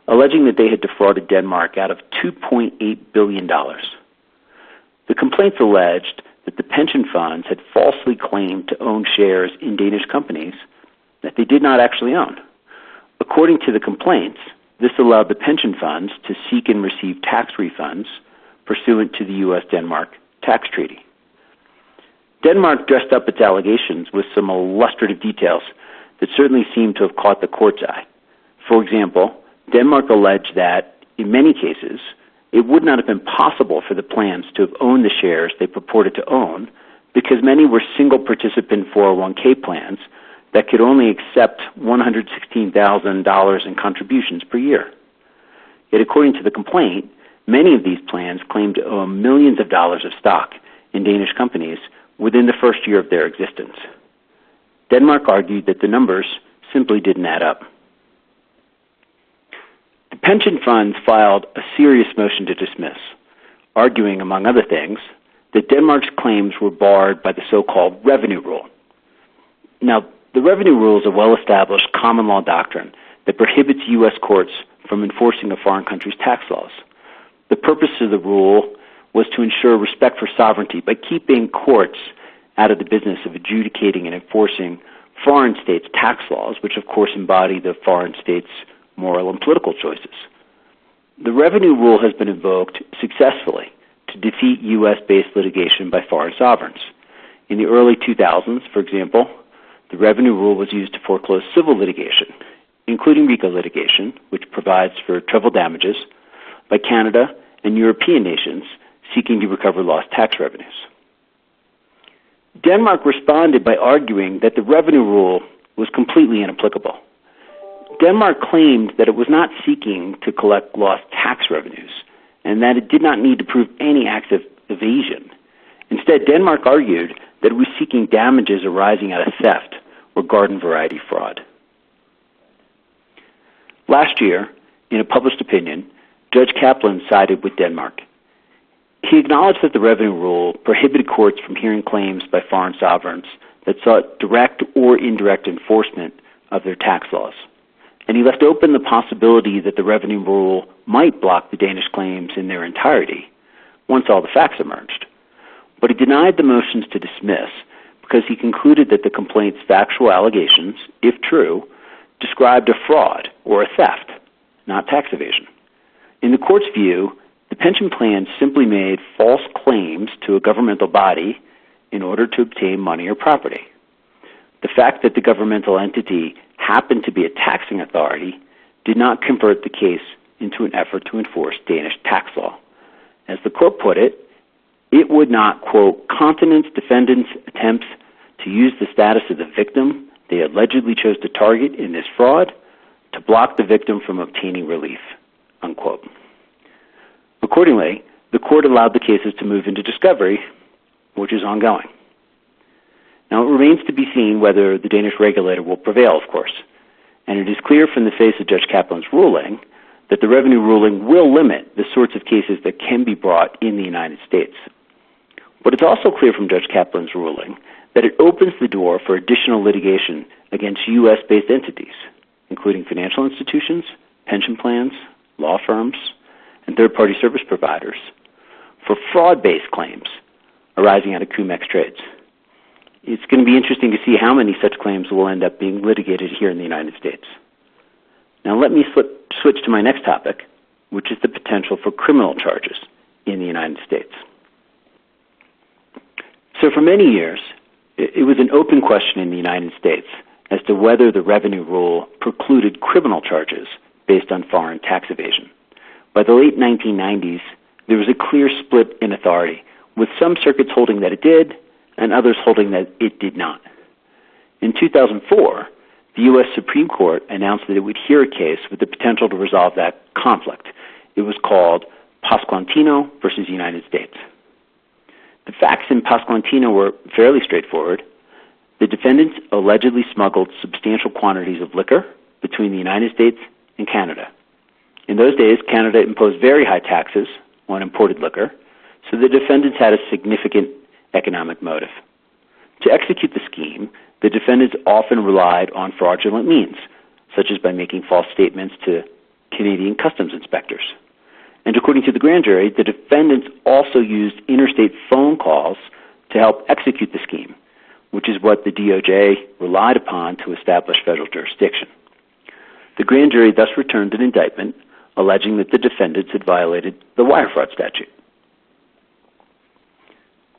[SPEAKER 4] alleging that they had defrauded Denmark out of $2.8 billion. The complaints alleged that the pension funds had falsely claimed to own shares in Danish companies that they did not actually own. According to the complaints, this allowed the pension funds to seek and receive tax refunds pursuant to the U.S.-Denmark tax treaty. Denmark dressed up its allegations with some illustrative details that certainly seemed to have caught the court's eye. For example, Denmark alleged that, in many cases, it would not have been possible for the plans to have owned the shares they purported to own because many were single-participant 401k plans that could only accept $116,000 in contributions per year. Yet, according to the complaint, many of these plans claimed to own millions of dollars of stock in Danish companies within the first year of their existence. Denmark argued that the numbers simply didn't add up. The pension funds filed a serious motion to dismiss, arguing, among other things, that Denmark's claims were barred by the so-called revenue rule. Now, the revenue rule is a well-established common law doctrine that prohibits U.S. courts from enforcing a foreign country's tax laws. The purpose of the rule was to ensure respect for sovereignty by keeping courts out of the business of adjudicating and enforcing foreign states' tax laws, which of course embody the foreign states' moral and political choices. The revenue rule has been invoked successfully to defeat U.S.-based litigation by foreign sovereigns. In the early 2000s, for example, the revenue rule was used to foreclose civil litigation, including RICO litigation, which provides for treble damages, by Canada and European nations seeking to recover lost tax revenues. Denmark responded by arguing that the revenue rule was completely inapplicable. Denmark claimed that it was not seeking to collect lost tax revenues and that it did not need to prove any acts of evasion. Instead, Denmark argued that it was seeking damages arising out of theft or garden variety fraud. Last year, in a published opinion, Judge Kaplan sided with Denmark. He acknowledged that the revenue rule prohibited courts from hearing claims by foreign sovereigns that sought direct or indirect enforcement of their tax laws. And he left open the possibility that the revenue rule might block the Danish claims in their entirety once all the facts emerged. But he denied the motions to dismiss because he concluded that the complaint's factual allegations, if true, described a fraud or a theft, not tax evasion. In the court's view, the pension plan simply made false claims to a governmental body in order to obtain money or property. The fact that the governmental entity happened to be a taxing authority did not convert the case into an effort to enforce Danish tax law. As the court put it, it would not, quote, countenance defendants' attempts to use the status of the victim they allegedly chose to target in this fraud to block the victim from obtaining relief, unquote. Accordingly, the court allowed the cases to move into discovery, which is ongoing. Now, it remains to be seen whether the Danish regulator will prevail, of course, and it is clear from the face of Judge Kaplan's ruling that the revenue ruling will limit the sorts of cases that can be brought in the United States. But it's also clear from Judge Kaplan's ruling that it opens the door for additional litigation against U.S.-based entities, including financial institutions, pension plans, law firms, and third-party service providers, for fraud-based claims arising out of Comex trades. It's going to be interesting to see how many such claims will end up being litigated here in the United States. Now let me switch to my next topic, which is the potential for criminal charges in the United States. So for many years, it was an open question in the United States as to whether the revenue rule precluded criminal charges based on foreign tax evasion. By the late 1990s, there was a clear split in authority, with some circuits holding that it did and others holding that it did not. In 2004, the U.S. Supreme Court announced that it would hear a case with the potential to resolve that conflict. It was called Pascuantino versus United States. The facts in Pascuantino were fairly straightforward. The defendants allegedly smuggled substantial quantities of liquor between the United States and Canada. In those days, Canada imposed very high taxes on imported liquor, so the defendants had a significant economic motive. To execute the scheme, the defendants often relied on fraudulent means, such as by making false statements to Canadian customs inspectors. And according to the grand jury, the defendants also used interstate phone calls to help execute the scheme, which is what the DOJ relied upon to establish federal jurisdiction. The grand jury thus returned an indictment alleging that the defendants had violated the wire fraud statute.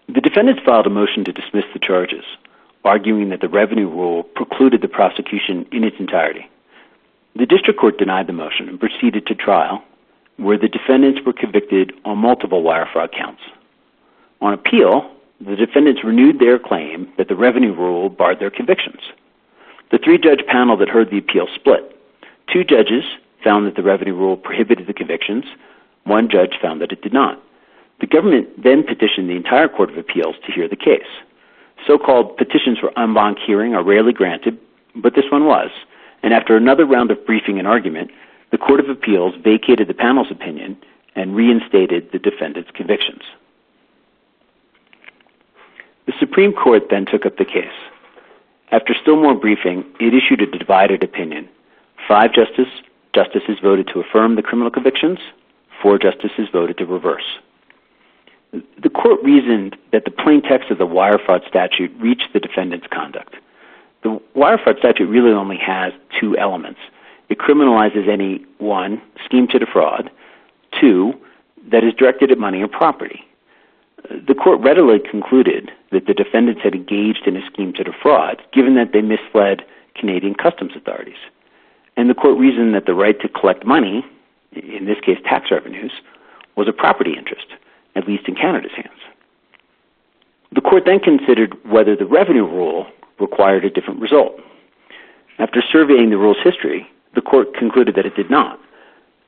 [SPEAKER 4] The defendants filed a motion to dismiss the charges, arguing that the revenue rule precluded the prosecution in its entirety. The district court denied the motion and proceeded to trial, where the defendants were convicted on multiple wire fraud counts. On appeal, the defendants renewed their claim that the revenue rule barred their convictions. The three-judge panel that heard the appeal split. Two judges found that the revenue rule prohibited the convictions. One judge found that it did not. The government then petitioned the entire Court of Appeals to hear the case. So-called petitions for en banc hearing are rarely granted, but this one was. And after another round of briefing and argument, the Court of Appeals vacated the panel's opinion and reinstated the defendants' convictions. The Supreme Court then took up the case. After still more briefing, it issued a divided opinion. 5 justices voted to affirm the criminal convictions. 4 justices voted to reverse. The court reasoned that the plain text of the wire fraud statute reached the defendant's conduct. The wire fraud statute really only has 2 elements. It criminalizes any, 1, scheme to defraud, 2, that is directed at money or property. The court readily concluded that the defendants had engaged in a scheme to defraud, given that they misled Canadian customs authorities. And the court reasoned that the right to collect money, in this case tax revenues, was a property interest, at least in Canada's hands. The court then considered whether the revenue rule required a different result. After surveying the rule's history, the court concluded that it did not.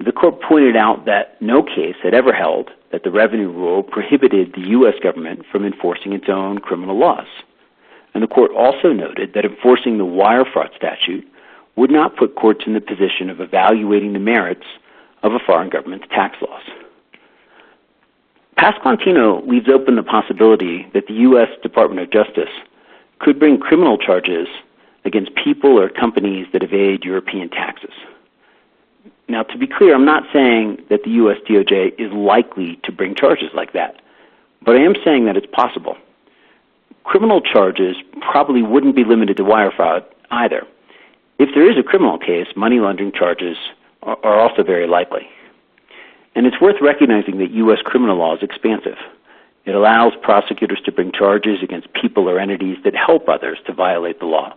[SPEAKER 4] The court pointed out that no case had ever held that the revenue rule prohibited the U.S. government from enforcing its own criminal laws. And the court also noted that enforcing the wire fraud statute would not put courts in the position of evaluating the merits of a foreign government's tax laws. Pascuantino leaves open the possibility that the U.S. Department of Justice could bring criminal charges against people or companies that evade European taxes. Now, to be clear, I'm not saying that the U.S. DOJ is likely to bring charges like that, but I am saying that it's possible. Criminal charges probably wouldn't be limited to wire fraud either. If there is a criminal case, money laundering charges are also very likely. And it's worth recognizing that U.S. criminal law is expansive. It allows prosecutors to bring charges against people or entities that help others to violate the law.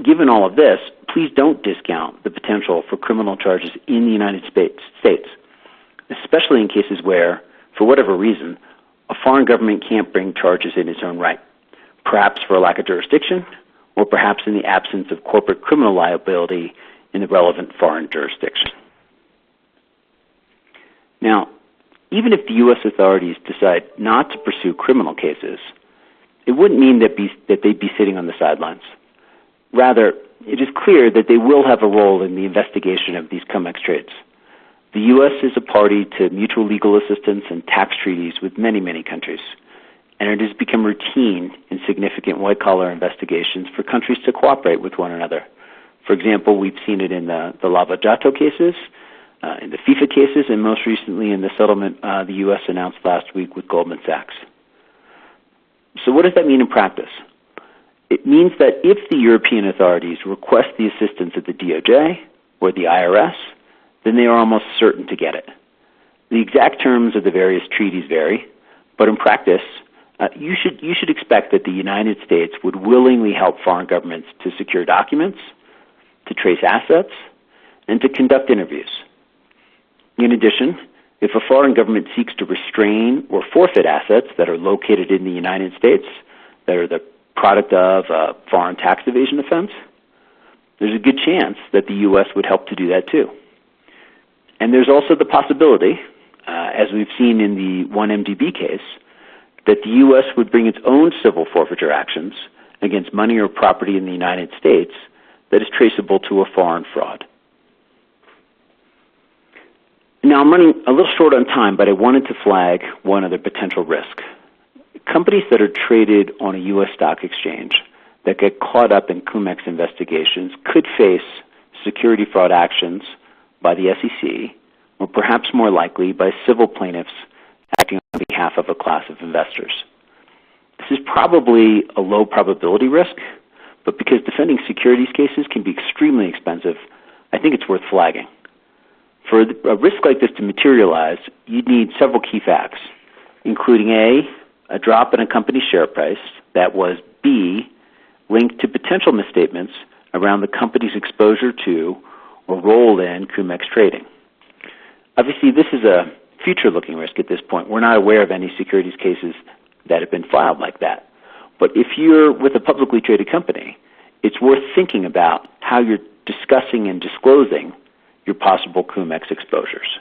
[SPEAKER 4] Given all of this, please don't discount the potential for criminal charges in the United States, especially in cases where, for whatever reason, a foreign government can't bring charges in its own right, perhaps for a lack of jurisdiction, or perhaps in the absence of corporate criminal liability in the relevant foreign jurisdiction. Now, even if the U.S. authorities decide not to pursue criminal cases, it wouldn't mean that they'd be sitting on the sidelines. Rather, it is clear that they will have a role in the investigation of these Comex trades. The U.S. is a party to mutual legal assistance and tax treaties with many, many countries, and it has become routine in significant white-collar investigations for countries to cooperate with one another. For example, we've seen it in the Lava Jato cases, in the FIFA cases, and most recently in the settlement the U.S. announced last week with Goldman Sachs. So what does that mean in practice? It means that if the European authorities request the assistance of the DOJ or the IRS, then they are almost certain to get it. The exact terms of the various treaties vary, but in practice, you should expect that the United States would willingly help foreign governments to secure documents, to trace assets, and to conduct interviews. In addition, if a foreign government seeks to restrain or forfeit assets that are located in the United States that are the product of a foreign tax evasion offense, there's a good chance that the U.S. would help to do that too. And there's also the possibility, as we've seen in the 1MDB case, that the U.S. would bring its own civil forfeiture actions against money or property in the United States that is traceable to a foreign fraud. Now, I'm running a little short on time, but I wanted to flag one other potential risk. Companies that are traded on a U.S. stock exchange that get caught up in Comex investigations could face security fraud actions by the SEC, or perhaps more likely by civil plaintiffs acting on behalf of a class of investors. This is probably a low probability risk, but because defending securities cases can be extremely expensive, I think it's worth flagging. For a risk like this to materialize, you'd need several key facts, including a drop in a company's share price that was, B, linked to potential misstatements around the company's exposure to or role in Comex trading. Obviously, this is a future-looking risk at this point. We're not aware of any securities cases that have been filed like that. But if you're with a publicly traded company, it's worth thinking about how you're discussing and disclosing your possible Comex exposures.